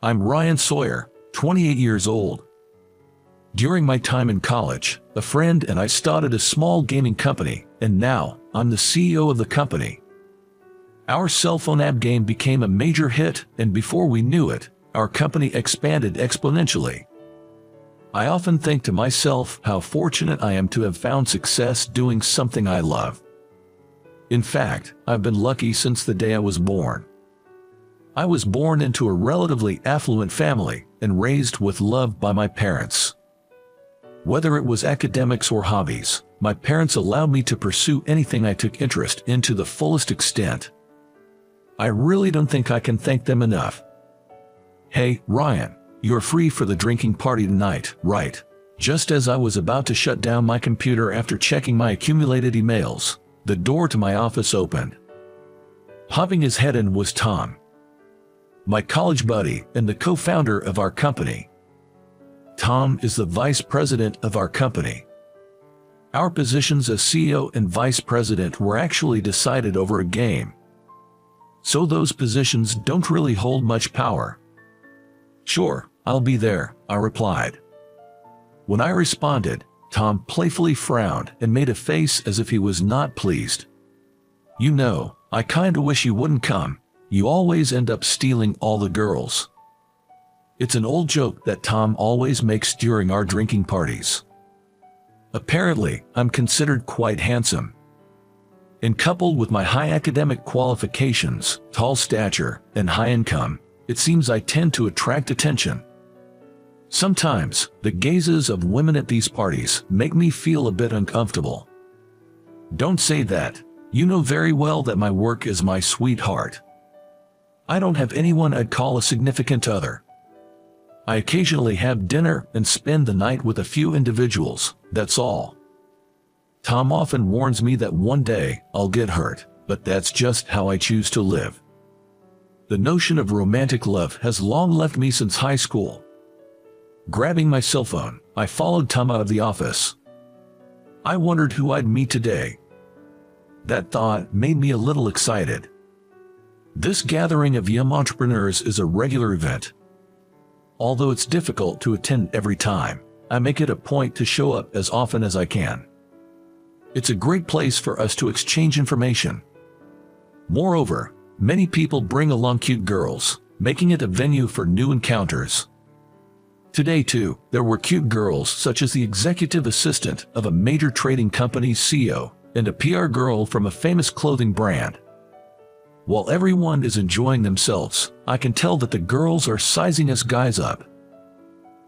I'm Ryan Sawyer, 28 years old. During my time in college, a friend and I started a small gaming company, and now I'm the CEO of the company. Our cell phone app game became a major hit, and before we knew it, our company expanded exponentially. I often think to myself how fortunate I am to have found success doing something I love. In fact, I've been lucky since the day I was born. I was born into a relatively affluent family and raised with love by my parents. Whether it was academics or hobbies, my parents allowed me to pursue anything I took interest in to the fullest extent. I really don't think I can thank them enough. Hey, Ryan, you're free for the drinking party tonight, right? Just as I was about to shut down my computer after checking my accumulated emails, the door to my office opened. Popping his head in was Tom, my college buddy and the co-founder of our company. Tom is the vice president of our company. Our positions as CEO and vice president were actually decided over a game. So those positions don't really hold much power. Sure, I'll be there, I replied. When I responded, Tom playfully frowned and made a face as if he was not pleased. You know, I kinda wish you wouldn't come. You always end up stealing all the girls. It's an old joke that Tom always makes during our drinking parties. Apparently, I'm considered quite handsome. And coupled with my high academic qualifications, tall stature, and high income, it seems I tend to attract attention. Sometimes, the gazes of women at these parties make me feel a bit uncomfortable. Don't say that. You know very well that my work is my sweetheart. I don't have anyone I'd call a significant other. I occasionally have dinner and spend the night with a few individuals, that's all. Tom often warns me that one day I'll get hurt, but that's just how I choose to live. The notion of romantic love has long left me since high school. Grabbing my cell phone, I followed Tom out of the office. I wondered who I'd meet today. That thought made me a little excited. This gathering of young entrepreneurs is a regular event. Although it's difficult to attend every time, I make it a point to show up as often as I can. It's a great place for us to exchange information. Moreover, many people bring along cute girls, making it a venue for new encounters. Today too, there were cute girls such as the executive assistant of a major trading company's CEO and a PR girl from a famous clothing brand. While everyone is enjoying themselves, I can tell that the girls are sizing us guys up.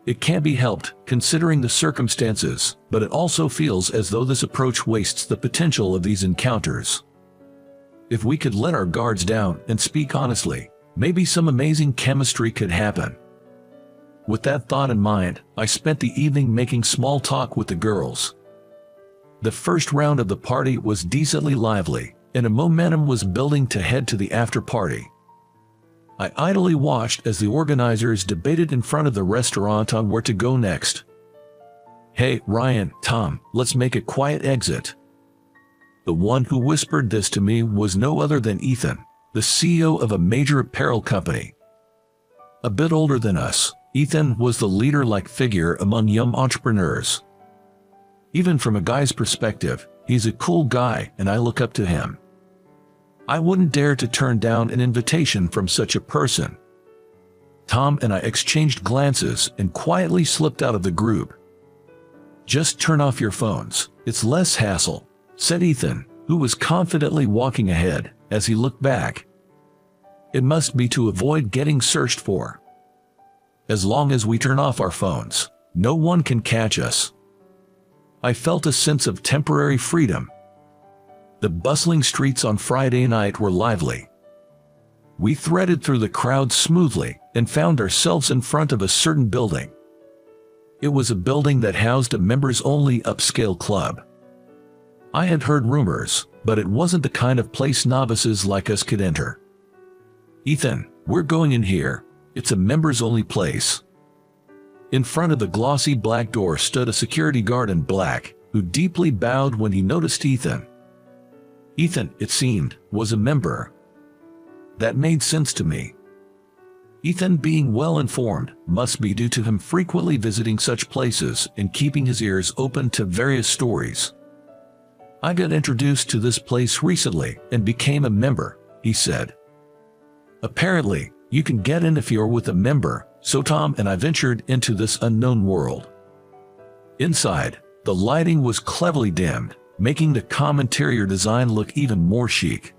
It can't be helped, considering the circumstances, but it also feels as though this approach wastes the potential of these encounters. If we could let our guards down and speak honestly, maybe some amazing chemistry could happen. With that thought in mind, I spent the evening making small talk with the girls. The first round of the party was decently lively, and a momentum was building to head to the after-party. I idly watched as the organizers debated in front of the restaurant on where to go next. Hey, Ryan, Tom, let's make a quiet exit. The one who whispered this to me was no other than Ethan, the CEO of a major apparel company. A bit older than us, Ethan was the leader-like figure among young entrepreneurs. Even from a guy's perspective, he's a cool guy and I look up to him. I wouldn't dare to turn down an invitation from such a person. Tom and I exchanged glances and quietly slipped out of the group. Just turn off your phones, it's less hassle, said Ethan, who was confidently walking ahead as he looked back. It must be to avoid getting searched for. As long as we turn off our phones, no one can catch us. I felt a sense of temporary freedom. The bustling streets on Friday night were lively. We threaded through the crowd smoothly and found ourselves in front of a certain building. It was a building that housed a members-only upscale club. I had heard rumors, but it wasn't the kind of place novices like us could enter. Ethan, we're going in here. It's a members-only place. In front of the glossy black door stood a security guard in black, who deeply bowed when he noticed Ethan. Ethan, it seemed, was a member. That made sense to me. Ethan, being well informed, must be due to him frequently visiting such places and keeping his ears open to various stories. I got introduced to this place recently and became a member, he said. Apparently, you can get in if you're with a member, so Tom and I ventured into this unknown world. Inside, the lighting was cleverly dimmed, making the calm interior design look even more chic.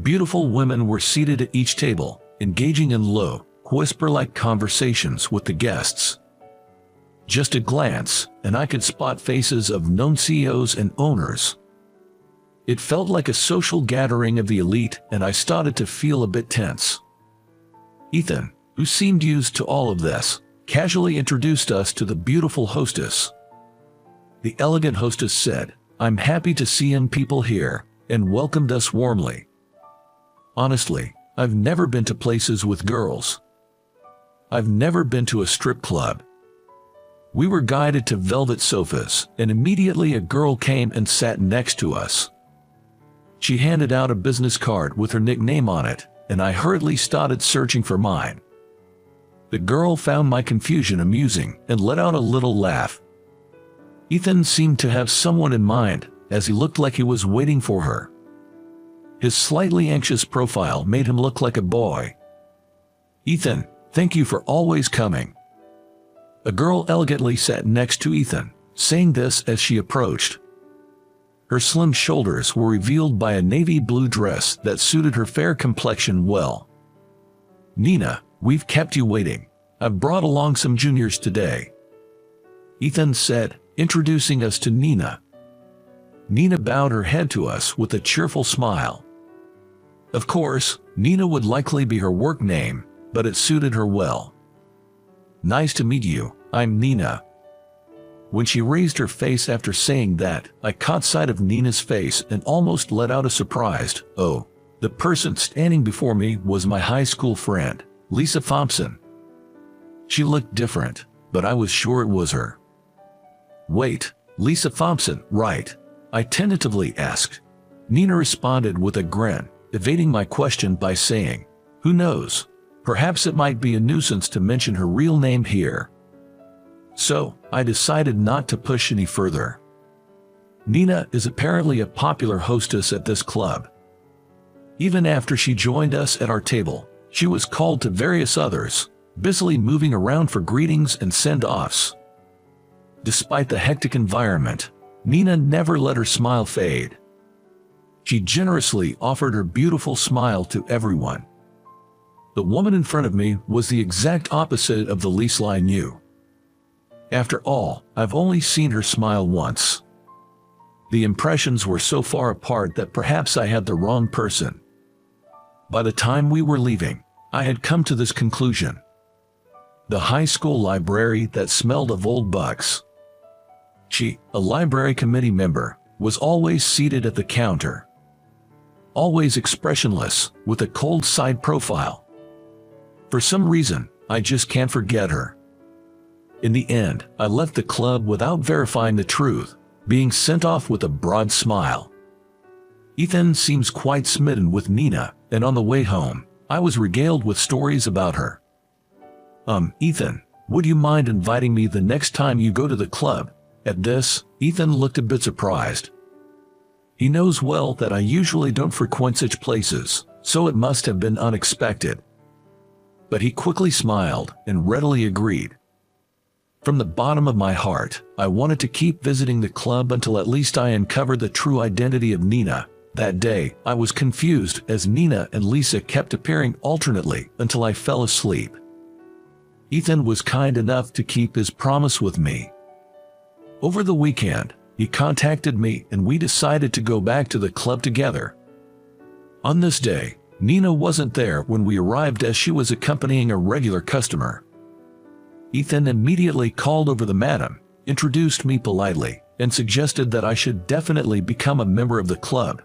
Beautiful women were seated at each table, engaging in low, whisper-like conversations with the guests. Just a glance, and I could spot faces of known CEOs and owners. It felt like a social gathering of the elite, and I started to feel a bit tense. Ethan, who seemed used to all of this, casually introduced us to the beautiful hostess. The elegant hostess said, "I'm happy to see young people here," and welcomed us warmly. Honestly, I've never been to places with girls. I've never been to a strip club. We were guided to velvet sofas, and immediately a girl came and sat next to us. She handed out a business card with her nickname on it, and I hurriedly started searching for mine. The girl found my confusion amusing and let out a little laugh. Ethan seemed to have someone in mind, as he looked like he was waiting for her. His slightly anxious profile made him look like a boy. "Ethan, thank you for always coming." A girl elegantly sat next to Ethan, saying this as she approached. Her slim shoulders were revealed by a navy blue dress that suited her fair complexion well. "Nina, we've kept you waiting. I've brought along some juniors today," Ethan said, introducing us to Nina. Nina bowed her head to us with a cheerful smile. Of course, Nina would likely be her work name, but it suited her well. "Nice to meet you, I'm Nina." When she raised her face after saying that, I caught sight of Nina's face and almost let out a surprised, "Oh." The person standing before me was my high school friend, Lisa Thompson. She looked different, but I was sure it was her. "Wait, Lisa Thompson, right?" I tentatively asked. Nina responded with a grin, evading my question by saying, "Who knows? Perhaps it might be a nuisance to mention her real name here." So, I decided not to push any further. Nina is apparently a popular hostess at this club. Even after she joined us at our table, she was called to various others, busily moving around for greetings and send-offs. Despite the hectic environment, Nina never let her smile fade. She generously offered her beautiful smile to everyone. The woman in front of me was the exact opposite of the Lisa I knew. After all, I've only seen her smile once. The impressions were so far apart that perhaps I had the wrong person. By the time we were leaving, I had come to this conclusion. The high school library that smelled of old books. She, a library committee member, was always seated at the counter. Always expressionless, with a cold side profile. For some reason, I just can't forget her. In the end, I left the club without verifying the truth, being sent off with a broad smile. Ethan seems quite smitten with Nina, and on the way home, I was regaled with stories about her. Ethan, would you mind inviting me the next time you go to the club?" At this, Ethan looked a bit surprised. He knows well that I usually don't frequent such places, so it must have been unexpected. But he quickly smiled and readily agreed. From the bottom of my heart, I wanted to keep visiting the club until at least I uncovered the true identity of Nina. That day, I was confused as Nina and Lisa kept appearing alternately until I fell asleep. Ethan was kind enough to keep his promise with me. Over the weekend, he contacted me and we decided to go back to the club together. On this day, Nina wasn't there when we arrived as she was accompanying a regular customer. Ethan immediately called over the madam, introduced me politely, and suggested that I should definitely become a member of the club.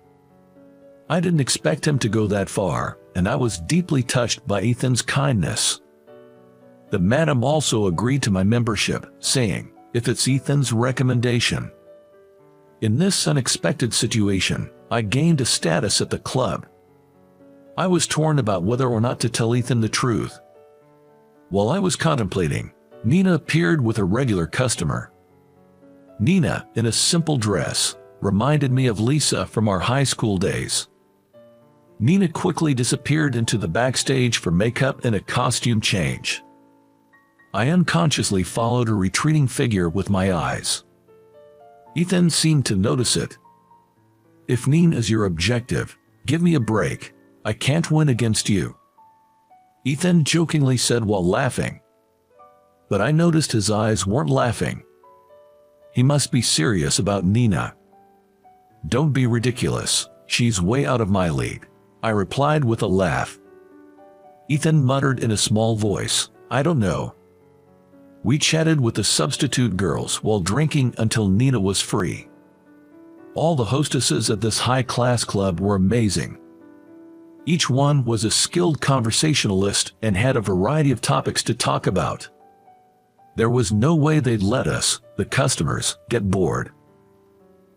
I didn't expect him to go that far, and I was deeply touched by Ethan's kindness. The madam also agreed to my membership, saying, "If it's Ethan's recommendation." In this unexpected situation, I gained a status at the club. I was torn about whether or not to tell Ethan the truth, While I was contemplating, Nina appeared with a regular customer. Nina, in a simple dress, reminded me of Lisa from our high school days. Nina quickly disappeared into the backstage for makeup and a costume change. I unconsciously followed her retreating figure with my eyes. Ethan seemed to notice it. "If Nina is your objective, give me a break. I can't win against you," Ethan jokingly said while laughing. But I noticed his eyes weren't laughing. He must be serious about Nina. "Don't be ridiculous. She's way out of my league," I replied with a laugh. Ethan muttered in a small voice, "I don't know." We chatted with the substitute girls while drinking until Nina was free. All the hostesses at this high-class club were amazing. Each one was a skilled conversationalist and had a variety of topics to talk about. There was no way they'd let us, the customers, get bored.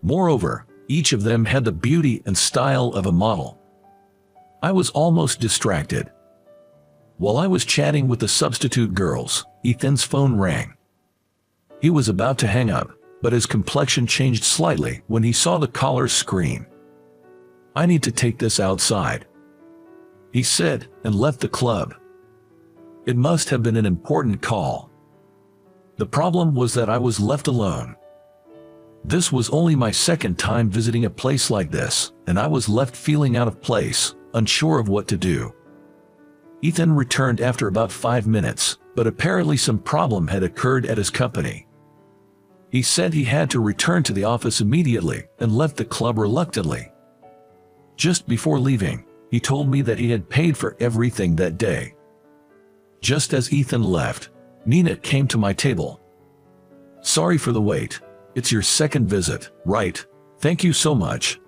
Moreover, each of them had the beauty and style of a model. I was almost distracted. While I was chatting with the substitute girls, Ethan's phone rang. He was about to hang up, but his complexion changed slightly when he saw the caller's screen. "I need to take this outside," he said, and left the club. It must have been an important call. The problem was that I was left alone. This was only my second time visiting a place like this, and I was left feeling out of place, unsure of what to do. Ethan returned after about 5 minutes, but apparently some problem had occurred at his company. He said he had to return to the office immediately and left the club reluctantly. Just before leaving, he told me that he had paid for everything that day. Just as Ethan left, Nina came to my table. "Sorry for the wait. It's your second visit, right? Thank you so much,"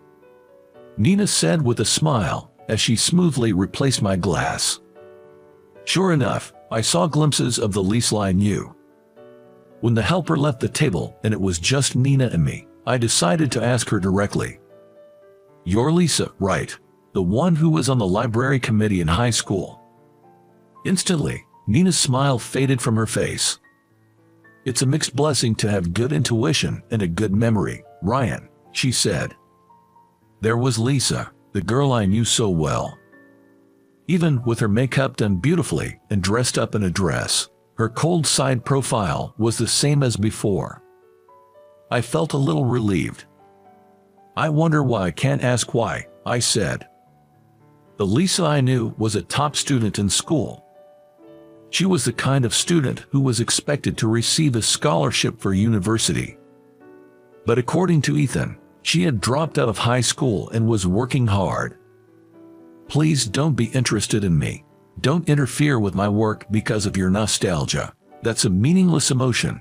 Nina said with a smile as she smoothly replaced my glass. Sure enough, I saw glimpses of the Lisa I knew. When the helper left the table and it was just Nina and me, I decided to ask her directly. "You're Lisa, right? The one who was on the library committee in high school?" Instantly, Nina's smile faded from her face. "It's a mixed blessing to have good intuition and a good memory, Ryan," she said. There was Lisa, the girl I knew so well. Even with her makeup done beautifully and dressed up in a dress, her cold side profile was the same as before. I felt a little relieved. "I wonder why I can't ask why," I said. The Lisa I knew was a top student in school. She was the kind of student who was expected to receive a scholarship for university. But according to Ethan, she had dropped out of high school and was working hard. "Please don't be interested in me. Don't interfere with my work because of your nostalgia. That's a meaningless emotion,"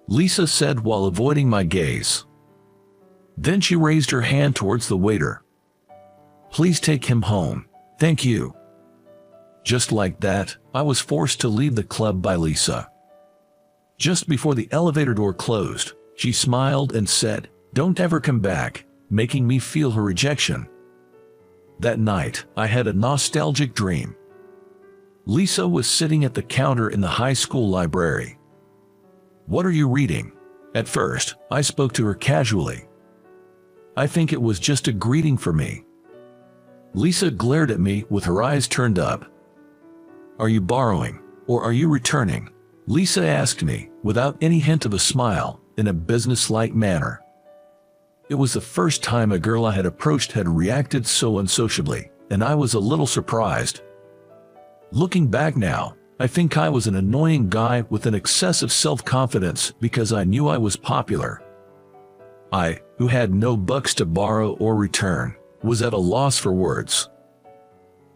Lisa said while avoiding my gaze. Then she raised her hand towards the waiter. "Please take him home. Thank you." Just like that, I was forced to leave the club by Lisa. Just before the elevator door closed, she smiled and said, "Don't ever come back," making me feel her rejection. That night, I had a nostalgic dream. Lisa was sitting at the counter in the high school library. "What are you reading?" At first, I spoke to her casually. I think it was just a greeting for me. Lisa glared at me with her eyes turned up. "Are you borrowing, or are you returning?" Lisa asked me, without any hint of a smile, in a business-like manner. It was the first time a girl I had approached had reacted so unsociably, and I was a little surprised. Looking back now, I think I was an annoying guy with an excessive self-confidence because I knew I was popular. I, who had no bucks to borrow or return, was at a loss for words.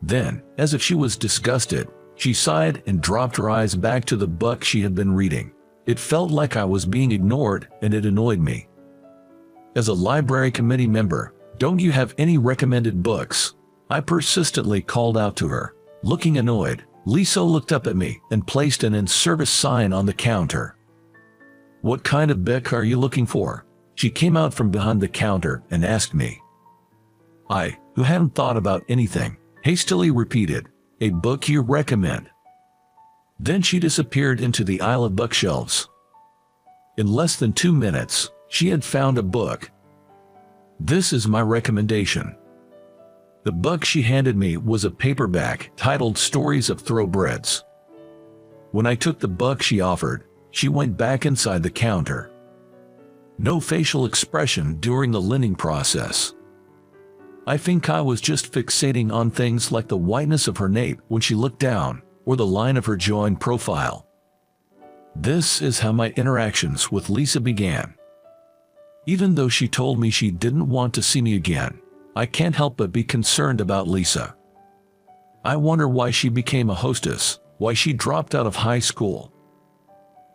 Then, as if she was disgusted, she sighed and dropped her eyes back to the book she had been reading. It felt like I was being ignored, and it annoyed me. As a library committee member, "Don't you have any recommended books?" I persistently called out to her. Looking annoyed, Lisa looked up at me and placed an in-service sign on the counter. "What kind of book are you looking for?" She came out from behind the counter and asked me. I, who hadn't thought about anything, hastily repeated, "A book you recommend." Then she disappeared into the aisle of bookshelves. In less than 2 minutes, she had found a book. This is my recommendation. The book she handed me was a paperback titled Stories of Thoroughbreds. When I took the book she offered, she went back inside the counter. No facial expression during the lending process. I think I was just fixating on things like the whiteness of her nape when she looked down, or the line of her jaw in profile. This is how my interactions with Lisa began. Even though she told me she didn't want to see me again, I can't help but be concerned about Lisa. I wonder why she became a hostess, why she dropped out of high school.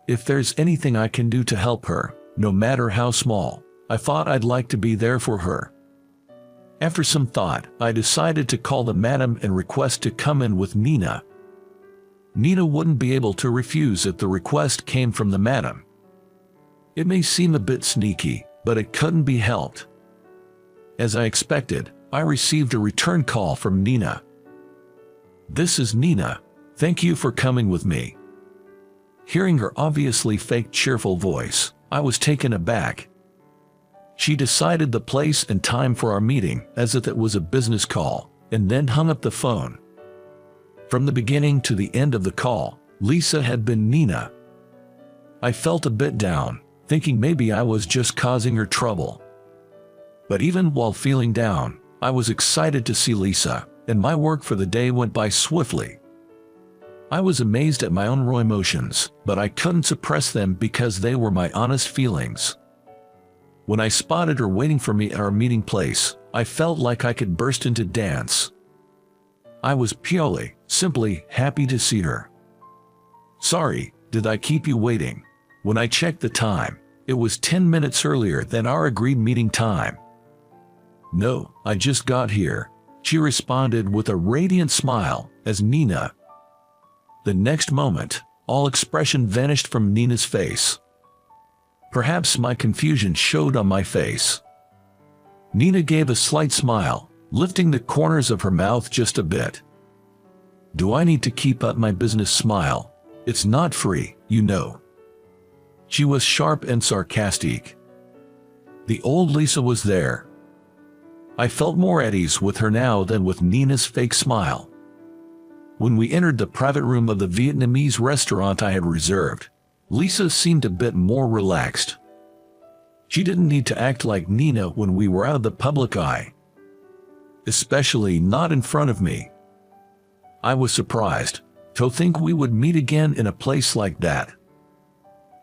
If there's anything I can do to help her, no matter how small, I thought I'd like to be there for her. After some thought, I decided to call the madam and request to come in with Nina. Nina wouldn't be able to refuse if the request came from the madam. It may seem a bit sneaky, but it couldn't be helped. As I expected, I received a return call from Nina. "This is Nina. Thank you for coming with me." Hearing her obviously fake cheerful voice, I was taken aback. She decided the place and time for our meeting as if it was a business call, and then hung up the phone. From the beginning to the end of the call, Lisa had been Nina. I felt a bit down, thinking maybe I was just causing her trouble. But even while feeling down, I was excited to see Lisa, and my work for the day went by swiftly. I was amazed at my own raw emotions, but I couldn't suppress them because they were my honest feelings. When I spotted her waiting for me at our meeting place, I felt like I could burst into dance. I was purely, simply happy to see her. "Sorry, did I keep you waiting?" When I checked the time, it was 10 minutes earlier than our agreed meeting time. "No, I just got here," she responded with a radiant smile as Nina. The next moment, all expression vanished from Nina's face. Perhaps my confusion showed on my face. Nina gave a slight smile, lifting the corners of her mouth just a bit. "Do I need to keep up my business smile? It's not free, you know." She was sharp and sarcastic. The old Lisa was there. I felt more at ease with her now than with Nina's fake smile. When we entered the private room of the Vietnamese restaurant I had reserved, Lisa seemed a bit more relaxed. She didn't need to act like Nina when we were out of the public eye. Especially not in front of me. I was surprised to think we would meet again in a place like that.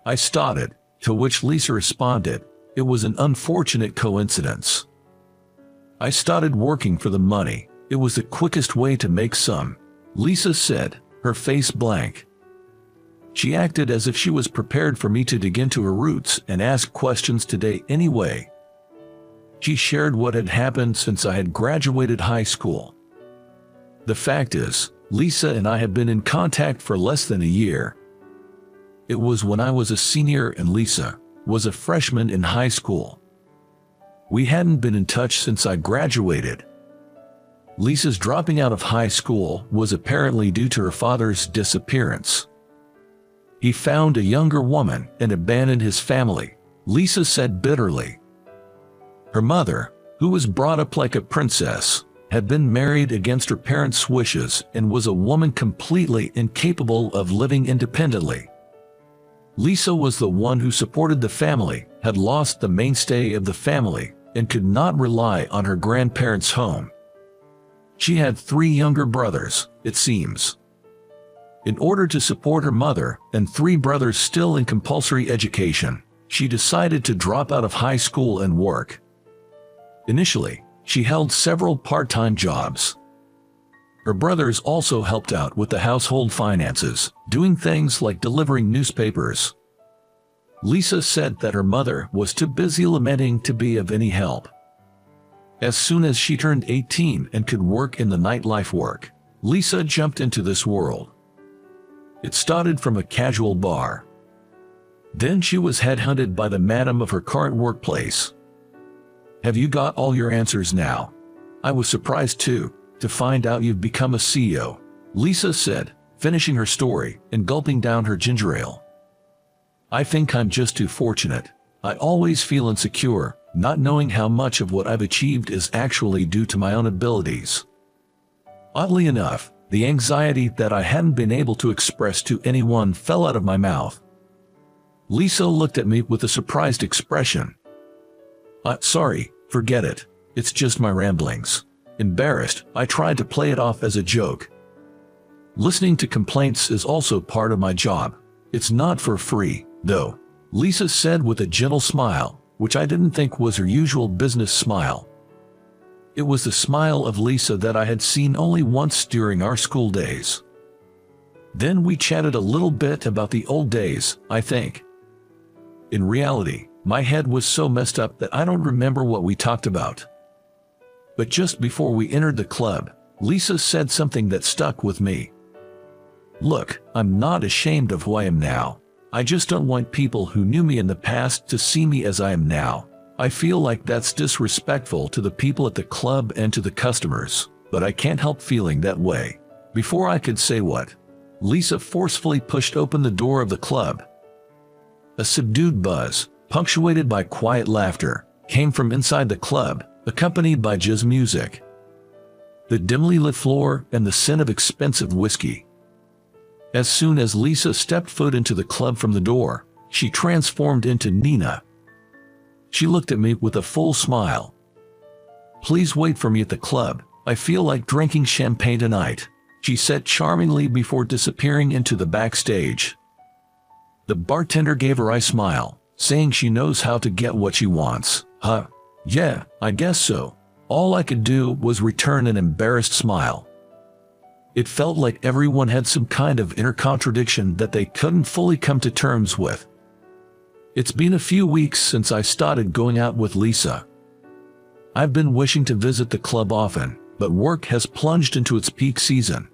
I started, to which Lisa responded, "It was an unfortunate coincidence. I started working for the money. It was the quickest way to make some," Lisa said, her face blank. She acted as if she was prepared for me to dig into her roots and ask questions today anyway. She shared what had happened since I had graduated high school. The fact is, Lisa and I had been in contact for less than a year. It was when I was a senior and Lisa was a freshman in high school. We hadn't been in touch since I graduated. Lisa's dropping out of high school was apparently due to her father's disappearance. He found a younger woman and abandoned his family, Lisa said bitterly. Her mother, who was brought up like a princess, had been married against her parents' wishes and was a woman completely incapable of living independently. Lisa was the one who supported the family, had lost the mainstay of the family, and could not rely on her grandparents' home. She had 3 younger brothers, it seems. In order to support her mother and 3 brothers still in compulsory education, she decided to drop out of high school and work. Initially, she held several part-time jobs. Her brothers also helped out with the household finances, doing things like delivering newspapers. Lisa said that her mother was too busy lamenting to be of any help. As soon as she turned 18 and could work in the nightlife work, Lisa jumped into this world. It started from a casual bar. Then she was headhunted by the madam of her current workplace. "Have you got all your answers now? I was surprised too, to find out you've become a CEO," Lisa said, finishing her story and gulping down her ginger ale. I think I'm just too fortunate. I always feel insecure, not knowing how much of what I've achieved is actually due to my own abilities. Oddly enough, the anxiety that I hadn't been able to express to anyone fell out of my mouth. Lisa looked at me with a surprised expression. Sorry, forget it. It's just my ramblings. Embarrassed, I tried to play it off as a joke. Listening to complaints is also part of my job. It's not for free, though, Lisa said with a gentle smile, which I didn't think was her usual business smile. It was the smile of Lisa that I had seen only once during our school days. Then we chatted a little bit about the old days, I think. In reality, my head was so messed up that I don't remember what we talked about. But just before we entered the club, Lisa said something that stuck with me. Look, I'm not ashamed of who I am now. I just don't want people who knew me in the past to see me as I am now. I feel like that's disrespectful to the people at the club and to the customers, but I can't help feeling that way. Before I could say what, Lisa forcefully pushed open the door of the club. A subdued buzz, punctuated by quiet laughter, came from inside the club, accompanied by jazz music, the dimly lit floor, and the scent of expensive whiskey. As soon as Lisa stepped foot into the club from the door, she transformed into Nina. She looked at me with a full smile. "Please wait for me at the club. I feel like drinking champagne tonight," she said charmingly before disappearing into the backstage. The bartender gave her a smile, saying she knows how to get what she wants. Yeah, I guess so. All I could do was return an embarrassed smile. It felt like everyone had some kind of inner contradiction that they couldn't fully come to terms with. It's been a few weeks since I started going out with Lisa. I've been wishing to visit the club often, but work has plunged into its peak season.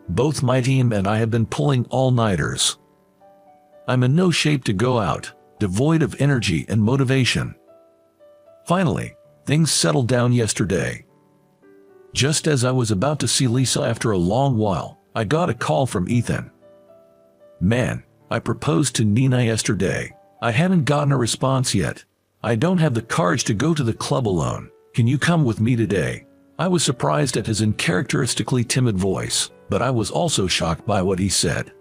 Both my team and I have been pulling all-nighters. I'm in no shape to go out, devoid of energy and motivation. Finally, things settled down yesterday. Just as I was about to see Lisa after a long while, I got a call from Ethan. "Man, I proposed to Nina yesterday. I haven't gotten a response yet. I don't have the courage to go to the club alone. Can you come with me today?" I was surprised at his uncharacteristically timid voice, but I was also shocked by what he said.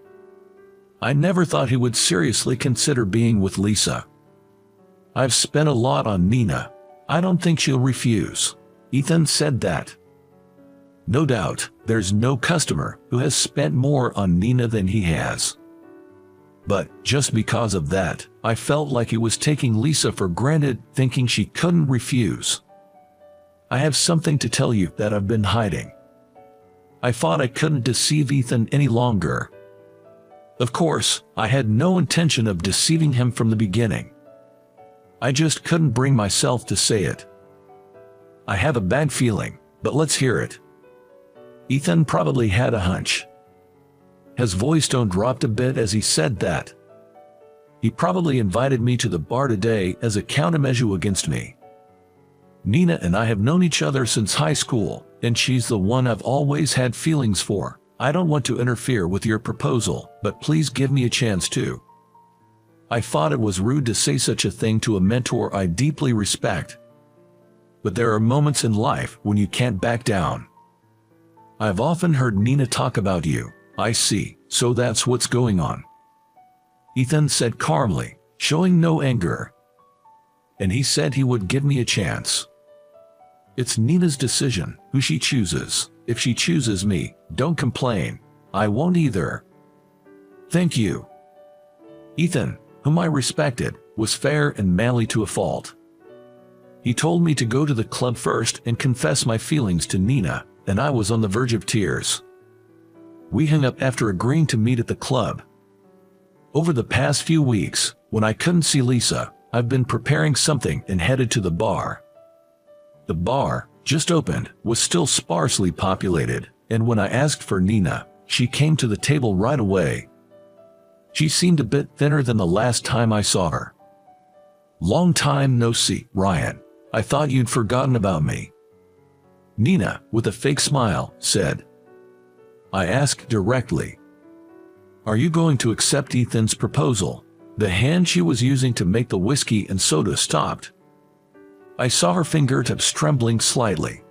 I never thought he would seriously consider being with Lisa. "I've spent a lot on Nina. I don't think she'll refuse." Ethan said that. No doubt, there's no customer who has spent more on Nina than he has. But just because of that, I felt like he was taking Lisa for granted, thinking she couldn't refuse. I have something to tell you that I've been hiding. I thought I couldn't deceive Ethan any longer. Of course, I had no intention of deceiving him from the beginning. I just couldn't bring myself to say it. I have a bad feeling, but let's hear it. Ethan probably had a hunch. His voice tone dropped a bit as he said that. He probably invited me to the bar today as a countermeasure against me. Nina and I have known each other since high school, and she's the one I've always had feelings for. I don't want to interfere with your proposal, but please give me a chance to. I thought it was rude to say such a thing to a mentor I deeply respect. But there are moments in life when you can't back down. I've often heard Nina talk about you. I see, so that's what's going on. Ethan said calmly, showing no anger. And he said he would give me a chance. It's Nina's decision, who she chooses. If she chooses me, don't complain. I won't either. Thank you. Ethan, whom I respected, was fair and manly to a fault. He told me to go to the club first and confess my feelings to Nina, and I was on the verge of tears. We hung up after agreeing to meet at the club. Over the past few weeks, when I couldn't see Lisa, I've been preparing something and headed to the bar. The bar, just opened, was still sparsely populated, and when I asked for Nina, she came to the table right away. She seemed a bit thinner than the last time I saw her. "Long time no see, Ryan. I thought you'd forgotten about me," Nina, with a fake smile, said. I asked directly. Are you going to accept Ethan's proposal? The hand she was using to make the whiskey and soda stopped. I saw her fingertips trembling slightly.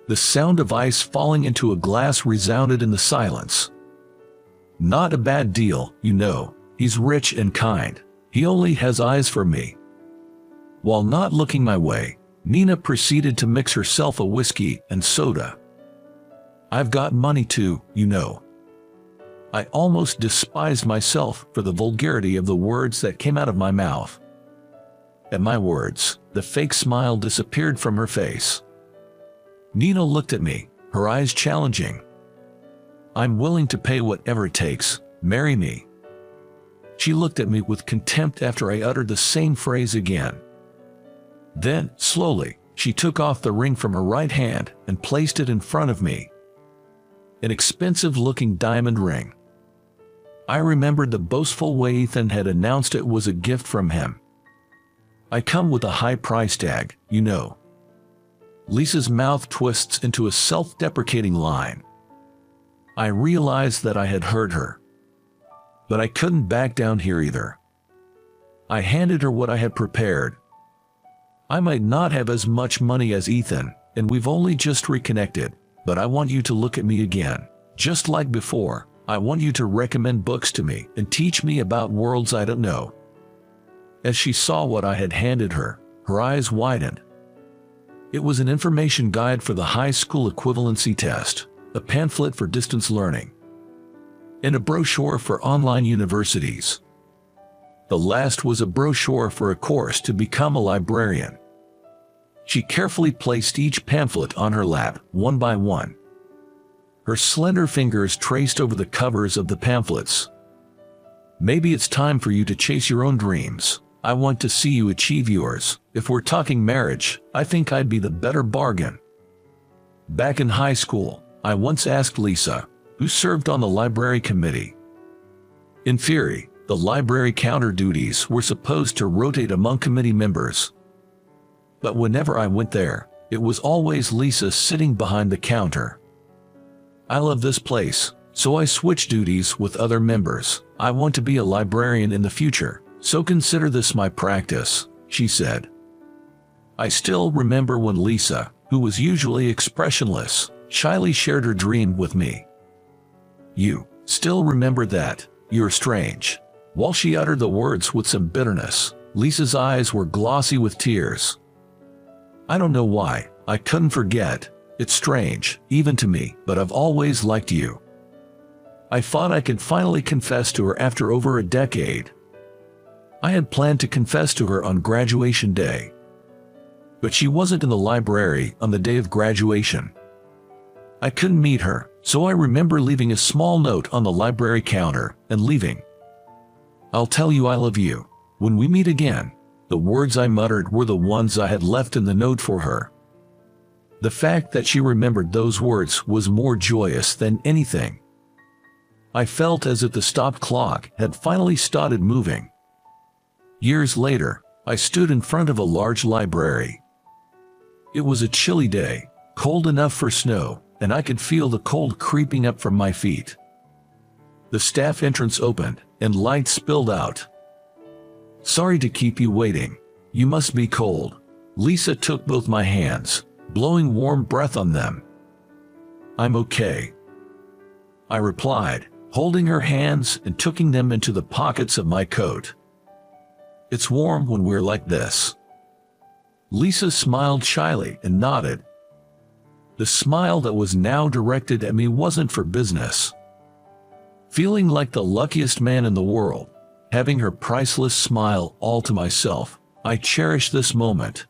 The sound of ice falling into a glass resounded in the silence. Not a bad deal, you know. He's rich and kind. He only has eyes for me. While not looking my way, Nina proceeded to mix herself a whiskey and soda. I've got money too, you know. I almost despised myself for the vulgarity of the words that came out of my mouth. At my words, the fake smile disappeared from her face. Nina looked at me, her eyes challenging. I'm willing to pay whatever it takes. Marry me. She looked at me with contempt after I uttered the same phrase again. Then, slowly, she took off the ring from her right hand and placed it in front of me. An expensive-looking diamond ring. I remembered the boastful way Ethan had announced it was a gift from him. I come with a high price tag, you know. Lisa's mouth twists into a self-deprecating line. I realized that I had hurt her. But I couldn't back down here either. I handed her what I had prepared. I might not have as much money as Ethan, and we've only just reconnected, but I want you to look at me again. Just like before, I want you to recommend books to me and teach me about worlds I don't know. As she saw what I had handed her, her eyes widened. It was an information guide for the high school equivalency test, a pamphlet for distance learning, and a brochure for online universities. The last was a brochure for a course to become a librarian. She carefully placed each pamphlet on her lap, one by one. Her slender fingers traced over the covers of the pamphlets. Maybe it's time for you to chase your own dreams. I want to see you achieve yours. If we're talking marriage, I think I'd be the better bargain. Back in high school, I once asked Lisa, who served on the library committee. In theory, the library counter duties were supposed to rotate among committee members. But whenever I went there, it was always Lisa sitting behind the counter. I love this place, so I switched duties with other members. I want to be a librarian in the future, so consider this my practice, she said. I still remember when Lisa, who was usually expressionless, shyly shared her dream with me. You still remember that? You're strange. While she uttered the words with some bitterness, Lisa's eyes were glossy with tears. I don't know why, I couldn't forget. It's strange, even to me, but I've always liked you. I thought I could finally confess to her after over a decade. I had planned to confess to her on graduation day. But she wasn't in the library on the day of graduation. I couldn't meet her, so I remember leaving a small note on the library counter and leaving. I'll tell you I love you. When we meet again. The words I muttered were the ones I had left in the note for her. The fact that she remembered those words was more joyous than anything. I felt as if the stopped clock had finally started moving. Years later, I stood in front of a large library. It was a chilly day, cold enough for snow, and I could feel the cold creeping up from my feet. The staff entrance opened, and light spilled out. Sorry to keep you waiting. You must be cold. Lisa took both my hands, blowing warm breath on them. I'm okay, I replied, holding her hands and tucking them into the pockets of my coat. It's warm when we're like this. Lisa smiled shyly and nodded. The smile that was now directed at me wasn't for business. Feeling like the luckiest man in the world, having her priceless smile all to myself, I cherished this moment.